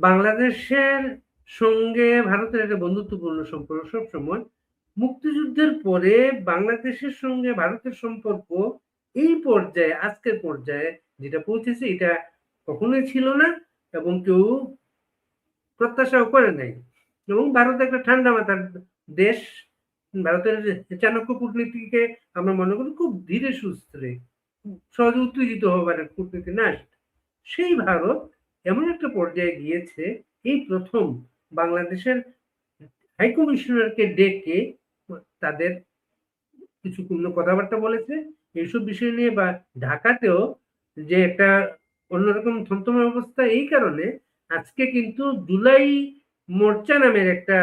বাংলাদেশের সঙ্গে ভারতের একটা বন্ধুত্বপূর্ণ সম্পর্ক সবসময়। মুক্তিযুদ্ধের পরে বাংলাদেশের সঙ্গে ভারতের সম্পর্ক এই পর্যায়ে, আজকের পর্যায়ে যেটা পৌঁছেছে, এটা কখনোই ছিল না এবং কেউ প্রত্যাশাও করে নাই। এবং ভারত একটা ঠান্ডা মাথার দেশ। ভারতের চাণক্য কূটনীতিকে আমরা মনে করি খুব ধীরে সুস্থে, সহজে উত্তেজিত হবার কূটনীতি না। সেই ভারত এমন একটা পর্যায়ে গিয়েছে, এই প্রথম বাংলাদেশের হাইকমিশনারকে ডেকে তাদের কিছু কথাবার্তা বলেছে এইসব বিষয় নিয়ে। বা ঢাকাতেও যে একটা অন্যরকম থমথমে অবস্থা, এই কারণে আজকে কিন্তু জুলাই মোর্চা নামের একটা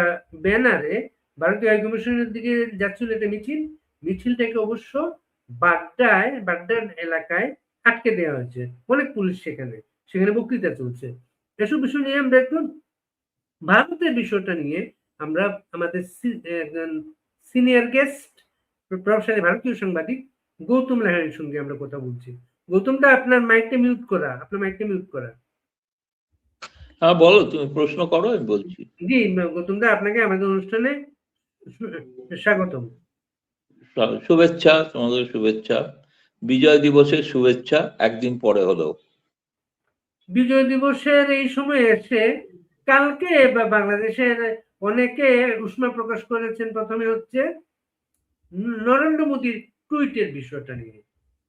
ব্যানারে ভারতীয় হাইকমিশনের দিকে যাচ্ছিল একটা মিছিল। মিছিলটাকে অবশ্য বাড্ডার এলাকায় আটকে দেওয়া হয়েছে, অনেক পুলিশ সেখানে সেখানে বক্তৃতা চলছে। এসব বিষয় নিয়ে আমরা একটু ভারতের বিষয়টা নিয়ে আমরা আমাদের একজন সিনিয়র গেস্ট প্রভাবশালী ভারতীয় সাংবাদিক গৌতম লাহিড়ীর সঙ্গে আমরা কথা বলছি। গৌতমদা, আপনার মাইকটা মিউট করা, আপনার মাইকটা মিউট করা। হ্যাঁ বলো, তুমি প্রশ্ন করো, আমি বলছি। জি গৌতমদা, আপনাকে আমাদের অনুষ্ঠানে স্বাগতম। শুভেচ্ছা, তোমাদের শুভেচ্ছা। বিজয় দিবসের শুভেচ্ছা একদিন পরে হলেও। বিজয় দিবসের এই সময় এসে কালকে বাংলাদেশের অনেকে উষ্মা প্রকাশ করেছেন। প্রথমে হচ্ছে নরেন্দ্র মোদীর টুইটের বিষয়টা নিয়ে,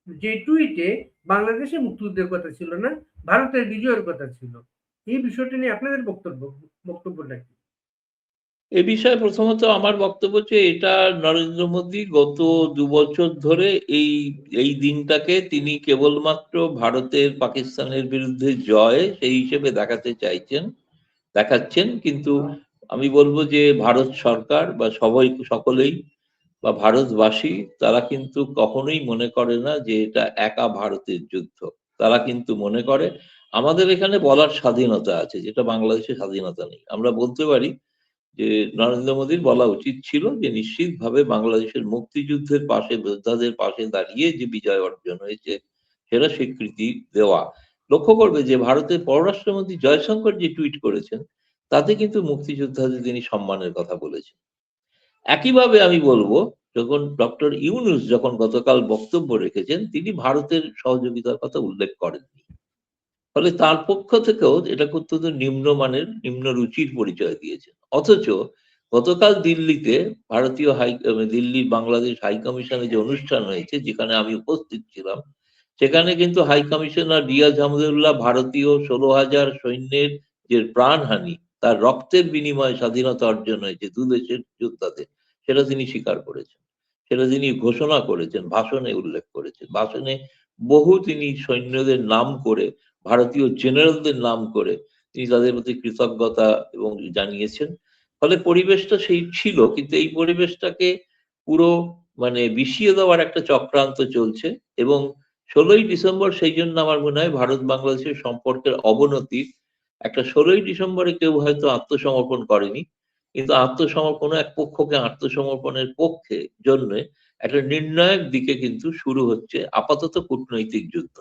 যে টুইটে বাংলাদেশে মুক্তিযুদ্ধের কথা ছিল না, ভারতের বিজয়ের কথা ছিল। এই বিষয়টা নিয়ে আপনাদের বক্তব্যটা কি? এ বিষয়ে প্রথমত আমার বক্তব্য হচ্ছে, এটা নরেন্দ্র মোদী গত 2 বছর ধরে এই এই দিনটাকে তিনি কেবলমাত্র ভারতের পাকিস্তানের বিরুদ্ধে জয় সেই হিসেবে দেখাচ্ছেন। কিন্তু আমি বলবো যে ভারত সরকার বা সকলেই বা ভারতবাসী, তারা কিন্তু কখনোই মনে করে না যে এটা একা ভারতের যুদ্ধ। তারা কিন্তু মনে করে আমাদের এখানে বলার স্বাধীনতা আছে, যেটা বাংলাদেশে স্বাধীনতা নেই। আমরা বলতে পারি যে নরেন্দ্র মোদীর বলা উচিত ছিল যে নিশ্চিতভাবে বাংলাদেশের মুক্তিযুদ্ধের পাশে, যোদ্ধাদের পাশে দাঁড়িয়ে যে বিজয় অর্জন হয়েছে সেটা স্বীকৃতি দেওয়া। লক্ষ্য করবে যে ভারতের পররাষ্ট্রমন্ত্রী জয়শঙ্কর যে টুইট করেছেন, তাতে কিন্তু মুক্তিযোদ্ধাদের তিনি সম্মানের কথা বলেছেন। একইভাবে আমি বলবো, যখন ডক্টর ইউনূস যখন গতকাল বক্তব্য রেখেছেন, তিনি ভারতের সহযোগিতার কথা উল্লেখ করেননি। ফলে তার পক্ষ থেকেও এটা অত্যন্ত নিম্নমানের, নিম্ন রুচির পরিচয় দিয়েছেন। অথচ গতকাল দিল্লিতে দিল্লির বাংলাদেশ হাই কমিশনে যে অনুষ্ঠান হয়েছে, যেখানে আমি উপস্থিত ছিলাম, সেখানে কিন্তু হাই কমিশনার রিয়াজ আহমেদুল্লাহ ভারতীয় 16,000 সৈন্যের যে প্রাণহানি, তার রক্তের বিনিময়ে স্বাধীনতা অর্জন হয়েছে দুদেশের যোদ্ধাদের, সেটা তিনি স্বীকার করেছেন। সেটা তিনি ঘোষণা করেছেন, ভাষণে উল্লেখ করেছেন। ভাষণে বহু তিনি সৈন্যদের নাম করে, ভারতীয় জেনারেলদের নাম করে তিনি তাদের প্রতি কৃতজ্ঞতা এবং জানিয়েছেন। ফলে পরিবেশটা সেই ছিল, কিন্তু এই পরিবেশটাকে পুরো বিষিয়ে দেওয়ার একটা চক্রান্ত চলছে। এবং 16ই ডিসেম্বর সেই জন্য আমার মনে হয় ভারত বাংলাদেশের সম্পর্কের অবনতির একটা, 16ই ডিসেম্বরে কেউ হয়তো আত্মসমর্পণ করেনি, কিন্তু কোনো এক পক্ষকে আত্মসমর্পণের পক্ষে জন্য একটা নির্ণায়ক দিকে কিন্তু শুরু হচ্ছে আপাতত কূটনৈতিক যুদ্ধ।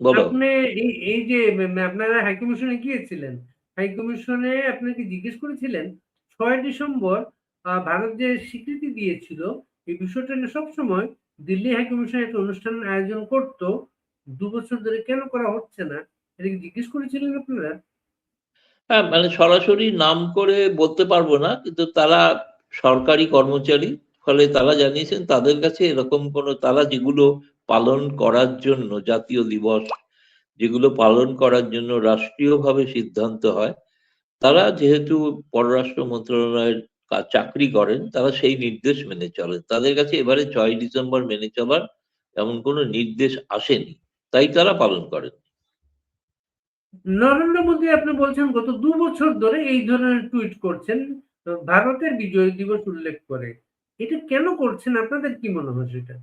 বলো। আপনি এই যে আপনারা হাইকমিশনে গিয়েছিলেন, হাইকমিশনে আপনাকে জিজ্ঞেস করেছিলেন 6 ডিসেম্বর ভারত যে স্বীকৃতি দিয়েছিল, এই বিষয়টা নিয়ে সবসময় দিল্লি হাইকমিশন একটা অনুষ্ঠান আয়োজন করতো, 2 বছর ধরে কেন করা হচ্ছে না, এটা কি জিজ্ঞেস করেছিলেন আপনারা? হ্যাঁ, সরাসরি নাম করে বলতে পারবো না, কিন্তু তারা সরকারি কর্মচারী। ফলে তারা জানিয়েছেন তাদের কাছে এরকম কোনো, তারা যেগুলো পালন করার জন্য জাতীয় দিবস, যেগুলো পালন করার জন্য রাষ্ট্রীয়ভাবে সিদ্ধান্ত হয়, তারা যেহেতু পররাষ্ট্র মন্ত্রণালয়ের চাকরি করেন, তারা সেই নির্দেশ মেনে চলেন। তাদের কাছে এবারে 6ই ডিসেম্বর মেনে চলার এমন কোনো নির্দেশ আসেনি, তাই তারা পালন করেন। নরেন্দ্র মোদী আপনি বলছেন গত 2 বছর ধরে এই ধরনের টুইট করছেন, ভারতের বিজয় দিবস উল্লেখ করে। এটা কেন করছেন, আপনাদের কি মনে হয় সেটা?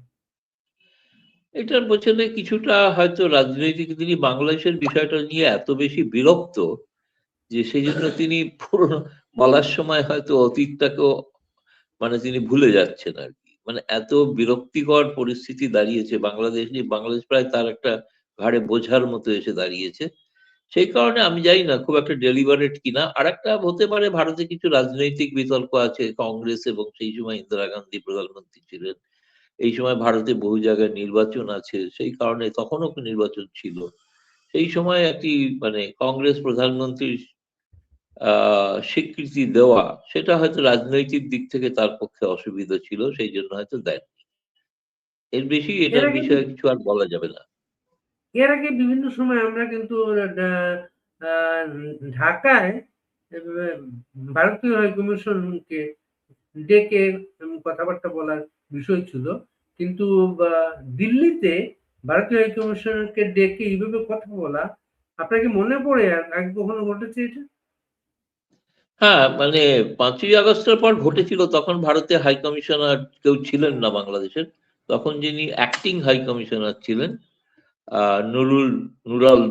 এটার পেছনে কিছুটা হয়তো রাজনৈতিক, তিনি বাংলাদেশের বিষয়টা নিয়ে এত বেশি বিরক্ত যে সেই জন্য তিনি পুরো বলার সময় হয়তো অতীতটাকেও তিনি ভুলে যাচ্ছেন আর কি। এত বিরক্তিকর পরিস্থিতি দাঁড়িয়েছে বাংলাদেশ নিয়ে। বাংলাদেশ প্রায় তার একটা ঘাড়ে বোঝার মতো এসে দাঁড়িয়েছে। সেই কারণে আমি জানি না খুব একটা ডেলিবারেট কিনা। আরেকটা হতে পারে ভারতে কিছু রাজনৈতিক বিতর্ক আছে। কংগ্রেস এবং সেই সময় ইন্দিরা গান্ধী প্রধানমন্ত্রী ছিলেন। এই সময় ভারতে বহু জায়গায় নির্বাচন আছে। সেই কারণে তখনও নির্বাচন ছিল। সেই সময় একটি মানে কংগ্রেস প্রধানমন্ত্রীর স্বীকৃতি দেওয়া সেটা হয়তো রাজনৈতিক দিক থেকে তার পক্ষে অসুবিধা ছিল। সেই জন্য হয়তো দেননি। এর বেশি এর এটার আগে বিষয়ে কিছু আর বলা যাবে না। এর আগে বিভিন্ন সময় আমরা কিন্তু ঢাকায় ভারতীয় হাইকমিশনকে ডেকে কথাবার্তা বলার বিষয় ছিল, কিন্তু দিল্লিতে ভারতীয় হাইকমিশনকে ডেকে এইভাবে কথা বলা আপনার কি মনে পড়ে আগে কখনো ঘটেছে এটা? হ্যাঁ, মানে ৫ই আগস্টের পর ঘটেছিল, তখন ভারতে হাই কমিশনার কেউ ছিলেন না বাংলাদেশের। তখন যিনি অ্যাক্টিং হাই কমিশনার ছিলেন নুরাল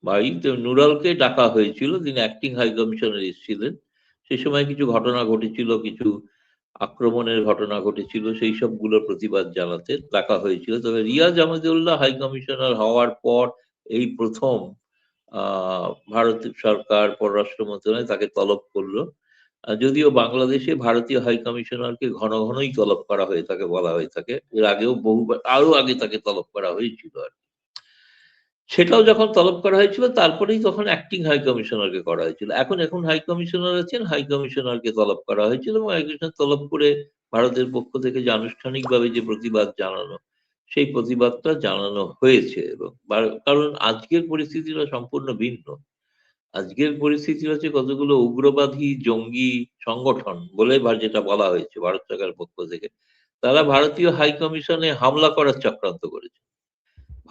ভাই, তো নুরালকে ডাকা হয়েছিল, তিনি অ্যাক্টিং হাই কমিশনার এসেছিলেন। সেই সময় কিছু ঘটনা ঘটেছিল, কিছু আক্রমণের ঘটনা ঘটেছিল, সেই সবগুলোর প্রতিবাদ জানাতে ডাকা হয়েছিল। তবে রিয়াজ আহমেদউল্লাহ হাই কমিশনার হওয়ার পর এই প্রথম ভারত সরকার পররাষ্ট্র মন্ত্রণালয় তাকে তলব করলো। যদিও বাংলাদেশে ভারতীয় হাই কমিশনারকে ঘন ঘনই তলব করা হয়ে থাকে, বলা হয়ে থাকে। এর আগেও বহুবার, আরো আগে তাকে তলব করা হয়েছিল আর কি। সেটাও যখন তলব করা হয়েছিল তারপরেই তখন অ্যাক্টিং হাই কমিশনারকে করা হয়েছিল। এখন এখন হাই কমিশনার আছেন, হাই কমিশনারকে তলব করা হয়েছিল এবং হাই কমিশনার তলব করে ভারতের পক্ষ থেকে যে আনুষ্ঠানিকভাবে যে প্রতিবাদ জানানো, সেই প্রতিবাদটা জানানো হয়েছে। এবং কারণ আজকের পরিস্থিতিটা সম্পূর্ণ ভিন্ন। আজকের পরিস্থিতি হচ্ছে কতগুলো উগ্রবাদী জঙ্গি সংগঠন বলে যেটা বলা হয়েছে ভারত সরকারের পক্ষ থেকে, তারা ভারতীয় হাই কমিশনে হামলা করার চক্রান্ত করেছে।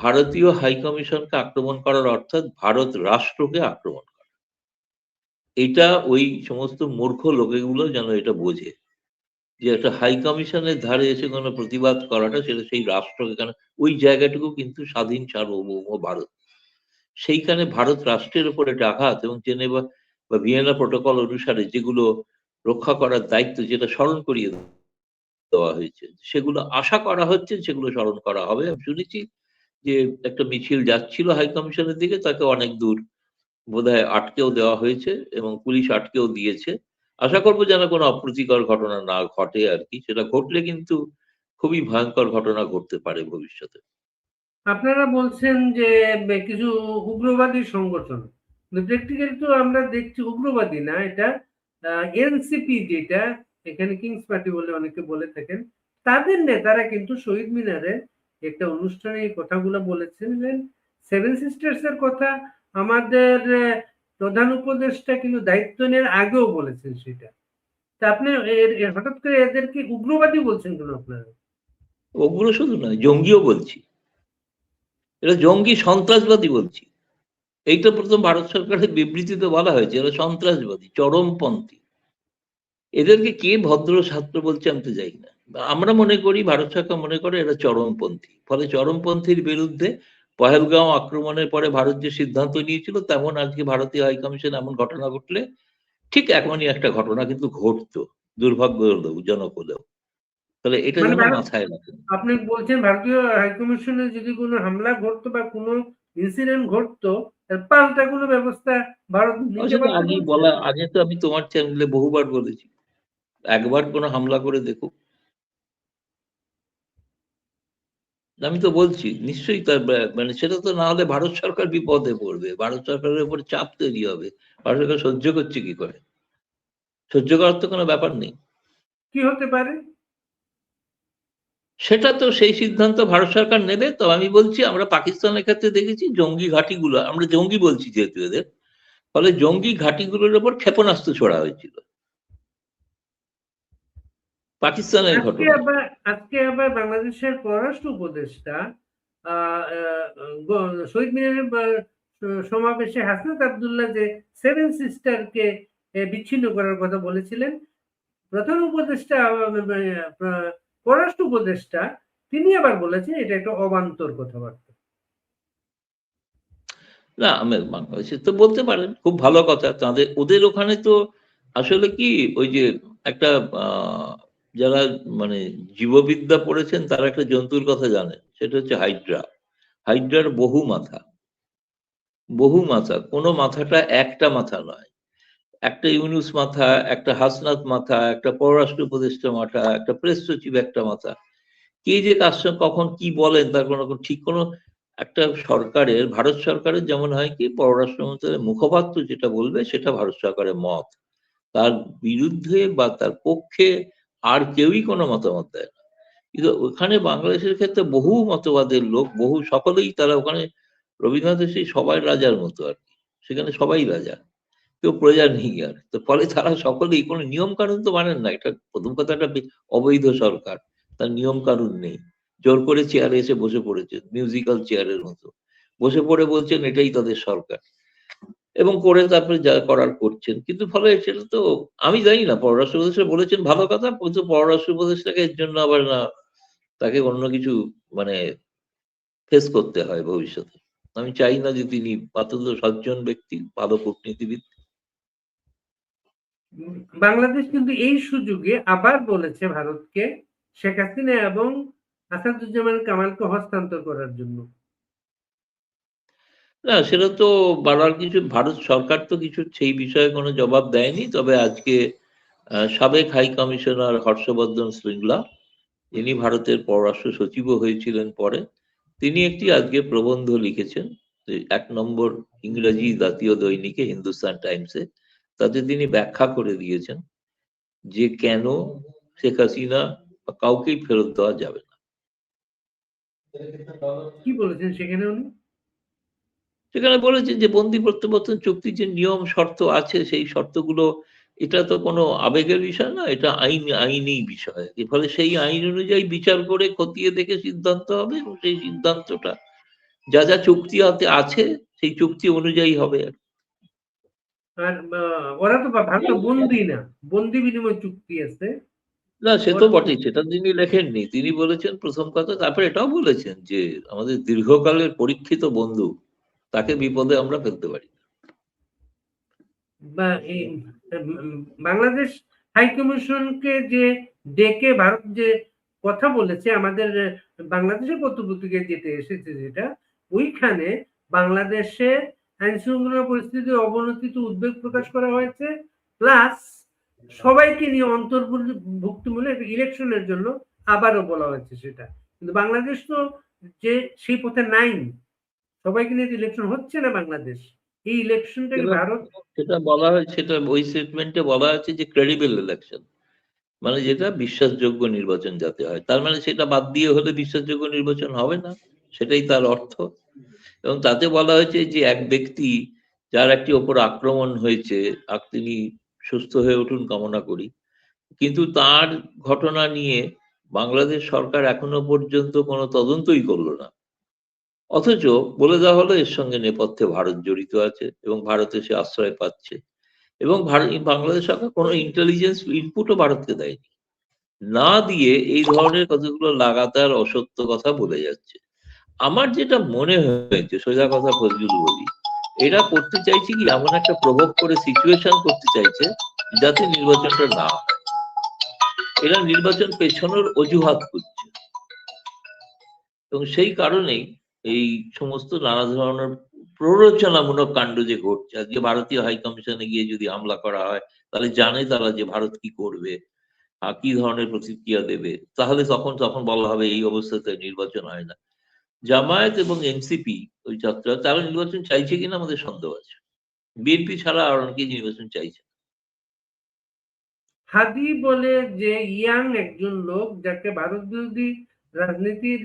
ভারতীয় হাই কমিশনকে আক্রমণ করার অর্থাৎ ভারত রাষ্ট্রকে আক্রমণ করা। এটা ওই সমস্ত মূর্খ লোকগুলো যেন এটা বোঝে যে একটা হাই কমিশনের ধারে এসে কোনো প্রতিবাদ করাটা, সেটা সেই রাষ্ট্রকে, কারণ ওই জায়গাটুকু কিন্তু স্বাধীন সার্বভৌম ভারত। সেইখানে ভারত রাষ্ট্রের উপরে একটা আঘাত, এবং জেনেভা বা ভিয়েনা প্রোটোকল অনুসারে যেগুলো রক্ষা করার দায়িত্ব, যেটা স্মরণ করিয়ে দেওয়া হয়েছে, সেগুলো আশা করা হচ্ছে সেগুলো স্মরণ করা হবে। আমি শুনেছি যে একটা মিছিল যাচ্ছিল হাই কমিশনের দিকে, তাকে অনেক দূর বোধহয় আটকেও দেওয়া হয়েছে এবং পুলিশ আটকেও দিয়েছে। আশা করবো যেন কোনো অপ্রীতিকর ঘটনা না ঘটে আর কি। সেটা ঘটলে কিন্তু খুবই ভয়ঙ্কর ঘটনা ঘটতে পারে ভবিষ্যতে। আপনারা বলছেন যে কিছু উগ্রবাদী সংগঠন, প্র্যাকটিক্যালি তো আমরা দেখছি উগ্রবাদী না এটা, এনসিপি যেটা এখানে কিংস পার্টি বলে অনেকে বলে থাকেন, তাদের নেতারা কিন্তু শহীদ মিনারে একটা অনুষ্ঠানে এই কথাগুলো বলেছেন। সেভেন সিস্টার্স এর কথা আমাদের প্রধান উপদেষ্টা কিন্তু দায়িত্ব নেওয়ার আগেও বলেছেন সেটা। তা আপনি হঠাৎ করে এদেরকে উগ্রবাদী বলছেন কেন আপনারা? ওগুলো শুধু নয়, জঙ্গিও বলছি, এটা জঙ্গি সন্ত্রাসবাদী বলছি। এইটা প্রথম ভারত সরকারের বিবৃতিতে বলা হয়েছে, এরা সন্ত্রাসবাদী, চরমপন্থী। এদেরকে কে ভদ্র ছাত্র বলছে আমি তো জানি না। আমরা মনে করি, ভারত সরকার মনে করে এরা চরমপন্থী। ফলে চরমপন্থীর বিরুদ্ধে পহেলগাঁও আক্রমণের পরে ভারত যে সিদ্ধান্ত নিয়েছিল, তেমন আজকে ভারতীয় হাই কমিশন এমন ঘটনা ঘটলে ঠিক এমনই একটা ঘটনা কিন্তু ঘটতো, দুর্ভাগ্যজনক হলেও। তাহলে এটা মানে যেন ভারত, মাথায় রাখেন। আপনি বলছেন ভারতীয় হাইকমিশনে যদি কোনো হামলা ঘটতো বা কোনো ইনসিডেন্ট ঘটতো, তার পাল্টা কোনো ব্যবস্থা ভারত নিতে সেটা পারতো আগেই বলছেন? বলা, আগে তো আমি তোমার চ্যানেলে বহুবার বলেছি, একবার কোনো হামলা করে দেখুক। আমি তো বলছি নিশ্চয়ই তার মানে সেটা তো না হলে ভারত সরকার বিপদে পড়বে, ভারত সরকারের উপর চাপ তৈরি হবে। ভারত সরকার সহ্য করছে কি করে? সহ্য করার তো কোনো ব্যাপার নেই। কি হতে পারে? সেটা তো সেই সিদ্ধান্ত ভারত সরকার নেবে। তো আমি বলছি, আমরা পাকিস্তানের ক্ষেত্রে দেখেছি জঙ্গি ঘাঁটিগুলো, আমরা জঙ্গি বলছি যেহেতু এদের, ফলে জঙ্গি ঘাঁটিগুলোর উপর ক্ষেপণাস্ত্র ছোড়া হয়েছিল, পাকিস্তানের আজকে ঘটনা। আবার আজকে আবার বাংলাদেশের পররাষ্ট্র উপদেষ্টা শহীদ মিনারের সমাবেশে হাসনাত আবদুল্লাহ যে সেভেন সিস্টারকে বিচ্ছিন্ন করার কথা বলেছিলেন, প্রধান উপদেষ্টা পররাষ্ট্র উপদেষ্টা তিনি আবার বলেছেন এটা একটা অবান্তর কথাবার্তা। না, আমি বাংলাদেশে তো বলতে পারেন, খুব ভালো কথা। তাদের ওদের ওখানে তো আসলে কি, ওই যে একটা যারা মানে জীববিদ্যা পড়েছেন তারা একটা জন্তুর কথা জানেন, সেটা হচ্ছে হাইড্রা। হাইড্রার বহু মাথা, বহু মাথা, কোনো মাথাটা একটা মাথা নয়। একটা ইউনুস মাথা, একটা হাসনাত মাথা, একটা পররাষ্ট্র উপদেষ্টা মাথা, একটা প্রেস সচিব একটা মাথা। কে যে কার সঙ্গে কখন কি বলেন তার কোনো ঠিক কোনো একটা সরকারের, ভারত সরকারের যেমন হয় কি পররাষ্ট্র মন্ত্রণালয়ের মুখপাত্র যেটা বলবে সেটা ভারত সরকারের মত, তার বিরুদ্ধে বা তার পক্ষে আর কেউই কোনো মতামত দেয় না। কিন্তু ওখানে বাংলাদেশের ক্ষেত্রে বহু মতবাদের লোক, বহু সকলেই তারা ওখানে রবীন্দ্রনাথের সেই সবাই রাজার মতো আর কি, সেখানে সবাই রাজা, কেউ প্রজা নেই আর। তো ফলে তারা সকলেই কোনো নিয়ম কানুন তো মানেন না, এটা প্রথম কথা, একটা অবৈধ সরকার, তার নিয়ম কানুন নেই। জোর করে চেয়ারে এসে বসে পড়েছেন মিউজিক্যাল চেয়ারের মতো, বসে পড়ে বলছেন এটাই তাদের সরকার, এবং করে তারপরে যা করার করছেন। কিন্তু ফলে সেটা তো আমি জানি না, পররাষ্ট্র উপদেষ্টা বলেছেন ভালো কথা, কিন্তু পররাষ্ট্র উপদেষ্টাকে এর জন্য আবার না তাকে অন্য কিছু মানে ফেস করতে হয় ভবিষ্যতে। আমি চাই না যে তিনি অত্যন্ত সজ্জন ব্যক্তি, ভালো কূটনীতিবিদ। বাংলাদেশ কিন্তু এই সুযোগে আবার বলেছে ভারতকে শেখ হাসিনা এবং আসাদুজ্জামান কামালকে হস্তান্তর করার জন্য। না সেটা তো বলার কিছু, ভারত সরকার তো কিছু সেই বিষয়ে কোনো জবাব দেয়নি। তবে আজকে সাবেক হাই কমিশনার হর্ষবর্ধন শ্রীংলা, যিনি ভারতের পররাষ্ট্র সচিবও হয়েছিলেন পরে, তিনি একটি আজকে প্রবন্ধ লিখেছেন 1 নম্বর ইংরেজি জাতীয় দৈনিকে হিন্দুস্তান টাইমসে। তাতে তিনি ব্যাখ্যা করে দিয়েছেন যে কেন শেখ হাসিনা বা কাউকেই ফেরত দেওয়া যাবে না। কি বলেছেন সেখানে উনি? সেখানে বলেছেন যে বন্দি প্রত্যাবর্তন চুক্তির যে নিয়ম শর্ত আছে সেই শর্তগুলো, এটা তো কোনো আবেগের বিষয় না, এটা আইনি বিষয়। এর ফলে সেই আইন অনুযায়ী বিচার করে খতিয়ে দেখে সিদ্ধান্ত হবে, এবং সেই সিদ্ধান্তটা যা যা চুক্তি হাতে আছে সেই চুক্তি অনুযায়ী হবে। আর ওরা তো ভারত বন্দী না, বন্দি বিনিময় চুক্তি আছে। না সে তো ওরা তো বটেই, সেটা তিনি লেখেননি। তিনি বলেছেন প্রথম কথা, তারপরে এটাও বলেছেন যে আমাদের দীর্ঘকালের পরীক্ষিত বন্ধু, তাকে বিপদে আমরা ফেলতে পারি না। বা এই বাংলাদেশ হাই কমিশনকে যে ডেকে ভারত যে কথা বলেছে, আমাদের বাংলাদেশের পত্র-পত্রিকায় যেটা এসেছে, যেটা ওইখানে বাংলাদেশের আইন শৃঙ্খলা পরিস্থিতির অবনতিতে উদ্বেগ প্রকাশ করা হয়েছে, প্লাস সবাইকে নিয়ে অন্তর্ভুক্তিমূলক ইলেকশনের জন্য আবারও বলা হয়েছে সেটা। কিন্তু বাংলাদেশ তো যে সেই পথে নাই, সবাইকে নিয়ে ইলেকশন হচ্ছে না বাংলাদেশ। এই ইলেকশনটাকে সেটা ভারত সেটা বলা হয়, সেটা ওই স্টেটমেন্টে বলা আছে যে ক্রেডিবল ইলেকশন, মানে যেটা বিশ্বাসযোগ্য নির্বাচন যাতে হয়। তার মানে সেটা বাদ দিয়ে হলে বিশ্বাসযোগ্য নির্বাচন হবে না, সেটাই তার অর্থ। এবং তাতে বলা হয়েছে যে এক ব্যক্তি যার একটি ওপর আক্রমণ হয়েছে, আর তিনি সুস্থ হয়ে উঠুন কামনা করি, কিন্তু তার ঘটনা নিয়ে বাংলাদেশ সরকার এখনো পর্যন্ত কোনো তদন্তই করলো না। অথচ বলে দেওয়া হলো এর সঙ্গে নেপথ্যে ভারত জড়িত আছে এবং ভারতে সে আশ্রয় পাচ্ছে, এবং বাংলাদেশ সরকার কোনো ইন্টেলিজেন্স ইনপুটও ভারতকে দেয়নি, না দিয়ে এই ধরনের কতগুলো লাগাতার অসত্য কথা বলে যাচ্ছে। আমার যেটা মনে হয়েছে, সোজা কথা ফজলুল বলি, এরা করতে চাইছে কি এমন একটা প্রভোগ করে সিচুয়েশন করতে চাইছে যাতে নির্বাচনটা না হয়। এরা নির্বাচন পেছনের অজুহাত খুঁজছে, এবং সেই কারণেই এই সমস্ত নানা ধরনের প্ররোচনামূলক কাণ্ড যে ঘটছে। আজকে ভারতীয় হাই কমিশনে গিয়ে যদি হামলা করা হয়, তাহলে জানে তারা যে ভারত কি করবে, কি ধরনের প্রতিক্রিয়া দেবে, তাহলে তখন তখন বলা হবে এই অবস্থাতে নির্বাচন হয় না। জামায়াত এবং এনসিপি ওই যাত্রা, তারা নির্বাচন চাইছে কিনা আমাদের সন্দেহ আছে। বিএনপি ছাড়া আর অনেকেই নির্বাচন চাইছে। হাদি বলে যে ইয়াং একজন লোক, যাকে ভারত বিরোধী রাজনীতির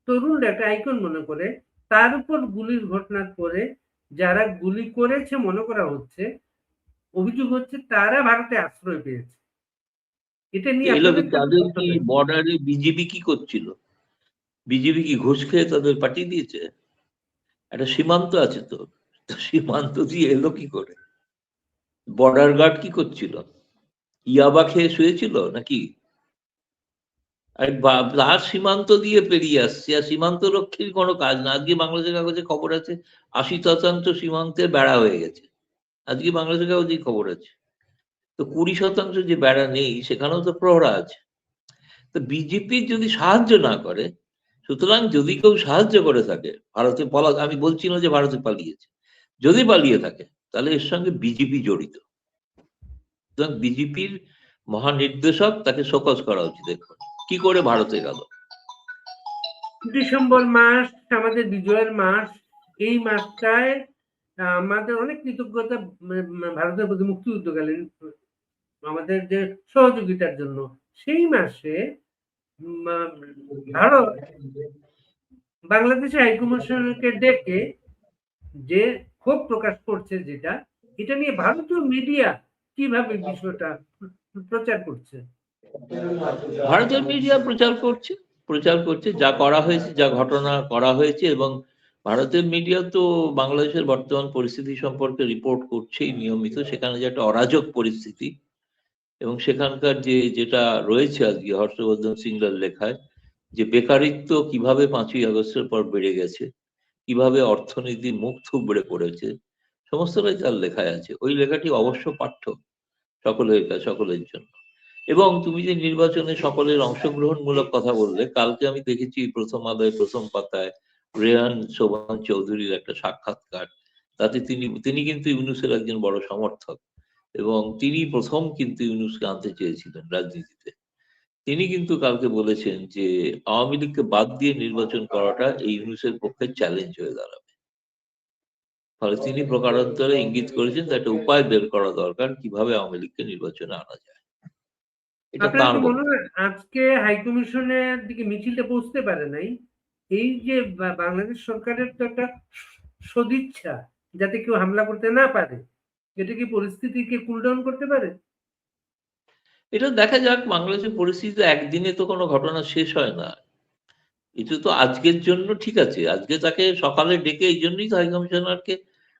তরুণ একটা আইকন মনে করে, তার উপর গুলির ঘটনার পরে যারা গুলি করেছে মনে করা হচ্ছে, অভিযোগ হচ্ছে তারা ভারতে আশ্রয় পেয়েছে। এটা নিয়ে এলো আপনাদের কি তাদের কি বক্তব্য? বর্ডারে বিজেপি কি করছিল? বিজেপি কি ঘুষ খেয়ে তাদের পাঠিয়ে দিয়েছে? একটা সীমান্ত আছে তো, তো সীমান্ত দিয়ে এলো কি করে? বর্ডার গার্ড কি করছিল? ইয়াবা খেয়ে শুয়েছিল নাকি? আর তার সীমান্ত দিয়ে পেরিয়ে আসছে, আর সীমান্ত রক্ষীর কোনো কাজ না। আজকে বাংলাদেশের কাগজে খবর আছে 80% সীমান্তের বেড়া হয়ে গেছে। আজকে বাংলাদেশের কাগজেই খবর আছে। তো 20% যে বেড়া নেই সেখানেও তো প্রহরা আছে। তো বিজেপি যদি সাহায্য না করে, সুতরাং যদি কেউ সাহায্য করে থাকে ভারতে আমি বলছি না যে ভারতে পালিয়েছে, যদি পালিয়ে থাকে তাহলে এর সঙ্গে বিজেপি জড়িত। সুতরাং বিজেপির মহানির্দেশক তাকে শোকজ করা উচিত। এখন কি করে ভারতে গেল? ডিসেম্বর মাস আমাদের বিজয়ের মাস। এই মাসটায় আমাদের অনেক কৃতজ্ঞতা ভারতের প্রতি মুক্তিযুদ্ধকালীন আমাদের যে সহযোগিতার জন্য। সেই মাসে ভারত বাংলাদেশের হাইকমিশনকে ডেকে যে ক্ষোভ প্রকাশ করছে, যেটা এটা নিয়ে ভারতীয় মিডিয়া কিভাবে বিষয়টা প্রচার করছে? ভারতীয় মিডিয়া প্রচার করছে যা করা হয়েছে, যা ঘটনা করা হয়েছে, এবং ভারতের মিডিয়া তো বাংলাদেশের বর্তমান পরিস্থিতি সম্পর্কে রিপোর্ট করছেই নিয়মিত। সেখানে যে একটা অরাজক পরিস্থিতি এবং সেখানকার যেটা রয়েছে আজকে হর্ষবর্ধন সিংলার লেখায়, যে বেকারিত্ব কিভাবে 5ই আগস্টের পর বেড়ে গেছে, কিভাবে অর্থনীতি মুখ থুবড়ে পড়েছে, সমস্তটাই তার লেখায় আছে। ওই লেখাটি অবশ্য পাঠ্য সকলের জন্য। এবং তুমি যে নির্বাচনে সকলের অংশগ্রহণমূলক কথা বললে, কালকে আমি দেখেছি প্রথম আলোয় প্রথম পাতায় রেহান শোভান চৌধুরীর একটা সাক্ষাৎকার। তাতে তিনি কিন্তু ইউনূসের একজন বড় সমর্থক এবং তিনি প্রথম কিন্তু ইউনূসকে আনতে চেয়েছিলেন রাজনীতিতে। তিনি কিন্তু কালকে বলেছেন যে আওয়ামী লীগকে বাদ দিয়ে নির্বাচন করাটা এই ইউনূসের পক্ষে চ্যালেঞ্জ হয়ে দাঁড়াবে। ফলে তিনি প্রকারান্তরে ইঙ্গিত করেছেন যে একটা উপায় বের করা দরকার কিভাবে আওয়ামী লীগকে নির্বাচনে আনা যায়। এটা আপনার তার কি মনে হয় আজকে হাইকমিশনের দিকে মিছিলটা পৌঁছতে পারে নাই? এই যে বাংলাদেশ সরকারের তো একটা সদিচ্ছা যাতে কেউ হামলা করতে না পারে, এটা কি পরিস্থিতিকে কুল ডাউন করতে পারে? এটা দেখা যাক। বাংলাদেশের পরিস্থিতি একদিনে তো কোনো ঘটনা শেষ হয় না। এটা তো আজকের জন্য ঠিক আছে, আজকে তাকে সকালে ডেকে এই জন্যই তো হাইকমিশনারকে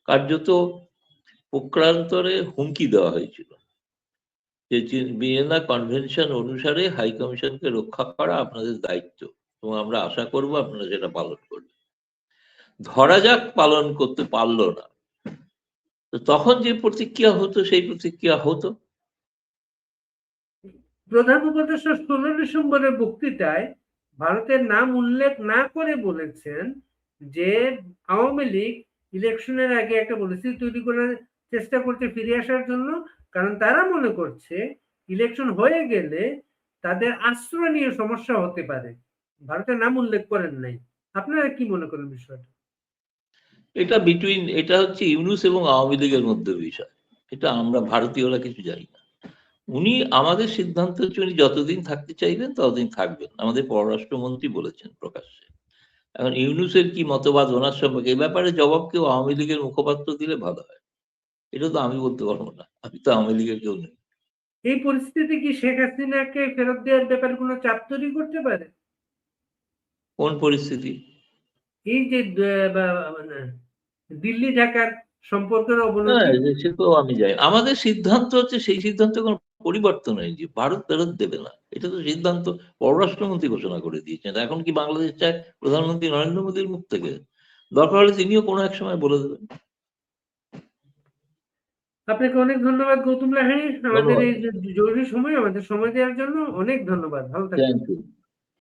কার্যত প্রকারান্তরে হুমকি দেওয়া হয়েছিল যে ভিয়েনা কনভেনশন অনুসারে হাইকমিশনকে রক্ষা করা আপনাদের দায়িত্ব এবং আমরা আশা করব আপনারা সেটা পালন করবেন। ধরা যাক পালন করতে পারলো না, তো তখন যে প্রতিক্রিয়া হতো সেই প্রতিক্রিয়া হতো। প্রধান উপদেষ্টা 16 ডিসেম্বরের বক্তৃতায় ভারতের নাম উল্লেখ না করে বলেছেন যে আওয়ামী লীগ ইলেকশনের আগে একটা পরিস্থিতি তৈরি করার চেষ্টা করছে ফিরে আসার জন্য, কারণ তারা মনে করছে ইলেকশন হয়ে গেলে তাদের আশ্রয় নিয়ে সমস্যা হতে পারে। ভারতের নাম উল্লেখ করেন নাই। আপনারা কি মনে করেন বিষয়টা? এটা হচ্ছে ইউনূস এবং আওয়ামী লীগের মধ্যে বিষয়। এটা আমরা ভারতীয়রা কিছু জানি না। উনি আমাদের সিদ্ধান্ত হচ্ছে উনি যতদিন থাকতে চাইবেন ততদিন থাকবেন, আমাদের পররাষ্ট্রমন্ত্রী বলেছেন প্রকাশ্যে। এখন ইউনূসের কি মতবাদ ওনার সম্পর্কে এই ব্যাপারে জবাব কেউ আওয়ামী লীগের মুখপাত্র দিলে ভালো হয়। এটা তো আমি বলতে পারবো না, আমি তো আওয়ামী লীগের কেউ নেই। এই পরিস্থিতিতে কি শেখ হাসিনাকে ফেরত দেওয়ার ব্যাপারে কোনো চাপ তৈরি করতে পারে? কোন পরিস্থিতি? এই যে মানে দিল্লি ঢাকার সম্পর্কের হ্যাঁ, অবনতি। সে তো আমি জানি। আমাদের সিদ্ধান্ত হচ্ছে সেই সিদ্ধান্তে কোনো পরিবর্তন হয়নি যে ভারত ফেরত দেবে না। এটা তো সিদ্ধান্ত পররাষ্ট্রমন্ত্রী ঘোষণা করে দিয়েছেন। এখন কি বাংলাদেশ চায় প্রধানমন্ত্রী নরেন্দ্র মোদীর মুখ থেকে? দরকার হলে তিনিও কোনো এক সময় বলে দেবেন। আপনাকে অনেক ধন্যবাদ গৌতম লাহিড়ী, আমাদের ধন্যবাদ। এই যে জরুরি সময় আমাদের সময় দেওয়ার জন্য অনেক ধন্যবাদ। ভালো থাকবেন। Thank you.